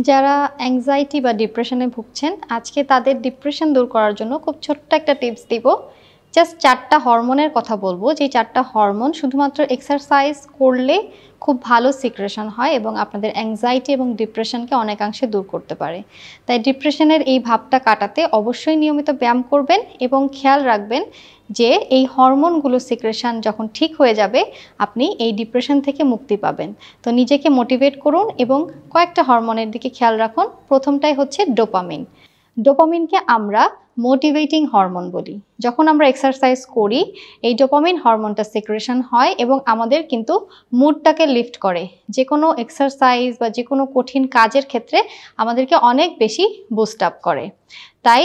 যারা অ্যাংজাইটি বা ডিপ্রেশনে ভুগছেন আজকে তাদের ডিপ্রেশন দূর করার জন্য খুব ছোট্ট একটা টিপস দিব। জাস্ট 4টা হরমোনের কথা বলবো, যে 4টা হরমোন শুধুমাত্র এক্সারসাইজ করলে খুব ভালো সিক্রেশন হয় এবং আপনাদের অ্যাংজাইটি এবং ডিপ্রেশনকে অনেকাংশে দূর করতে পারে। তাই ডিপ্রেশনের এই ভাবটা কাটাতে অবশ্যই নিয়মিত ব্যায়াম করবেন এবং খেয়াল রাখবেন যে এই হরমোনগুলো সিক্রেশন যখন ঠিক হয়ে যাবে আপনি এই ডিপ্রেশন থেকে মুক্তি পাবেন। তো নিজেকে মোটিভেট করুন এবং কয়েকটা হরমোনের দিকে খেয়াল রাখুন। প্রথমটাই হচ্ছে ডোপামিন। ডোপামিনকে আমরা মোটিভেটিং হরমোন বলি। যখন আমরা এক্সারসাইজ করি এই ডোপামিন হরমোনটা সিক্রেশন হয় এবং আমাদের কিন্তু মুডটাকে লিফট করে। যে কোনো এক্সারসাইজ বা যে কোনো কঠিন কাজের ক্ষেত্রে আমাদেরকে অনেক বেশি বুস্ট আপ করে। তাই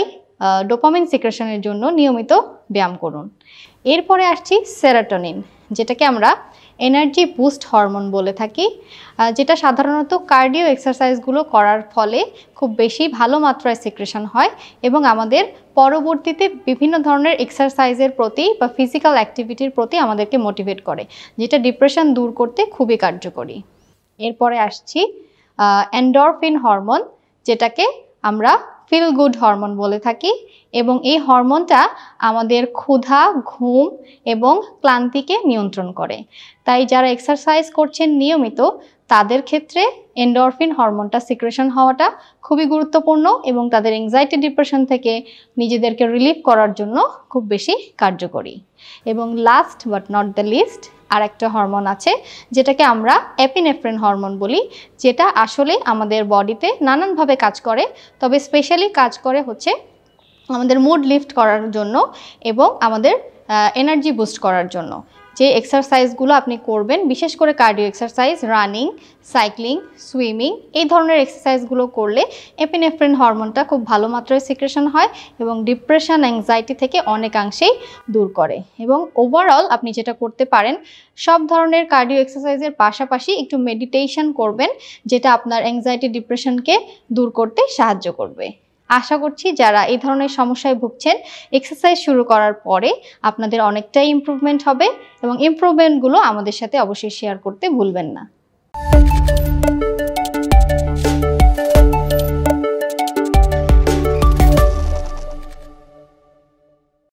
ডোপামিন সিক্রেশনের জন্য নিয়মিত ব্যায়াম করুন। এরপরে আসছি সেরোটোনিন, যেটাকে আমরা এনার্জি বুস্ট হরমোন বলে থাকি, যেটা সাধারণত কার্ডিও এক্সারসাইজগুলো করার ফলে খুব বেশি ভালো মাত্রায় সিক্রেশন হয় এবং আমাদের পরবর্তীতে বিভিন্ন ধরনের এক্সারসাইজের প্রতি বা ফিজিক্যাল অ্যাক্টিভিটির প্রতি আমাদেরকে মোটিভেট করে, যেটা ডিপ্রেশন দূর করতে খুবই কার্যকরী। এরপরে আসছি এন্ডরফিন হরমোন, যেটাকে আমরা ফিল গুড হরমোন বলে থাকি এবং এই হরমোনটা আমাদের ক্ষুধা, ঘুম এবং ক্লান্তিকে নিয়ন্ত্রণ করে। তাই যারা এক্সারসাইজ করছেন নিয়মিত তাদের ক্ষেত্রে এন্ডরফিন হরমোনটা সিক্রেশন হওয়াটা খুবই গুরুত্বপূর্ণ এবং তাদের অ্যাংজাইটি ডিপ্রেশন থেকে নিজেদেরকে রিলিফ করার জন্য খুব বেশি কার্যকরী। এবং last but not the least আর একটা হরমোন আছে যেটাকে আমরা এপিনেফ্রিন হরমোন বলি, যেটা আসলে আমাদের বডিতে নানানভাবে কাজ করে, তবে স্পেশালি কাজ করে হচ্ছে আমাদের মুড লিফট করার জন্য এবং আমাদের এনার্জি বুস্ট করার জন্য। যে এক্সারসাইজগুলো আপনি করবেন, বিশেষ করে cardio exercise, running, cycling, swimming, এই ধরনের এক্সারসাইজগুলো করলে এপিনেফ্রিন হরমোনটা খুব ভালো মাত্রায় সিক্রেশন হয় এবং ডিপ্রেশন, অ্যাংজাইটি থেকে অনেকাংশেই দূর করে। এবং ওভারঅল আপনি যেটা করতে পারেন, সব ধরনের কার্ডিও এক্সারসাইজের পাশাপাশি একটু মেডিটেশন করবেন, যেটা আপনার অ্যাংজাইটি ডিপ্রেশনকে দূর করতে সাহায্য করবে। আশা করছি যারা এই ধরনের সমস্যায় ভুগছেন এক্সারসাইজ শুরু করার পরে আপনাদের অনেকটাই ইমপ্রুভমেন্ট হবে এবং ইমপ্রুভমেন্টগুলো আমাদের সাথে অবশ্যই শেয়ার করতে ভুলবেন না।